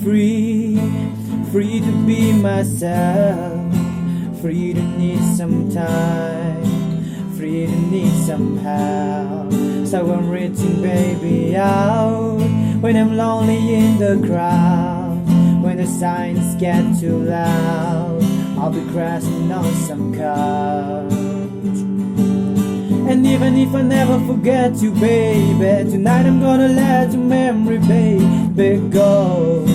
Free, free to be myself, free to need some time, free to need some help. So I'm reaching baby out when I'm lonely in the crowd. When the signs get too loud, I'll be crashing on some couch. And even if I never forget you, baby, tonight I'm gonna let your memory, baby, go.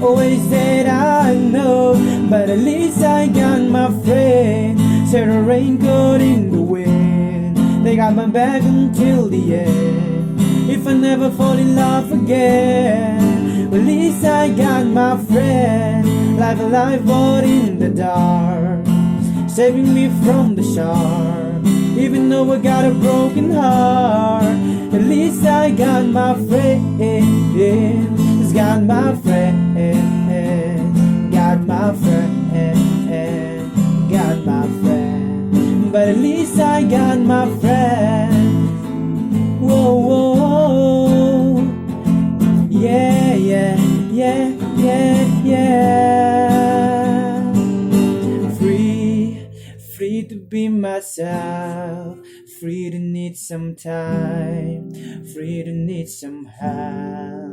Always said I know, but at least I got my friend. Said a raincoat in the wind, they got my back until the end. If I never fall in love again, well, at least I got my friend. Like a lifeboat in the dark, saving me from the shark. Even though I got a broken heart, at least I got my friend. It's got my friend, got my friend, got my friend. But at least I got my friend. Whoa, whoa, whoa. Yeah, yeah, yeah, yeah, yeah. Free, free to be myself, free to need some time, free to need some help.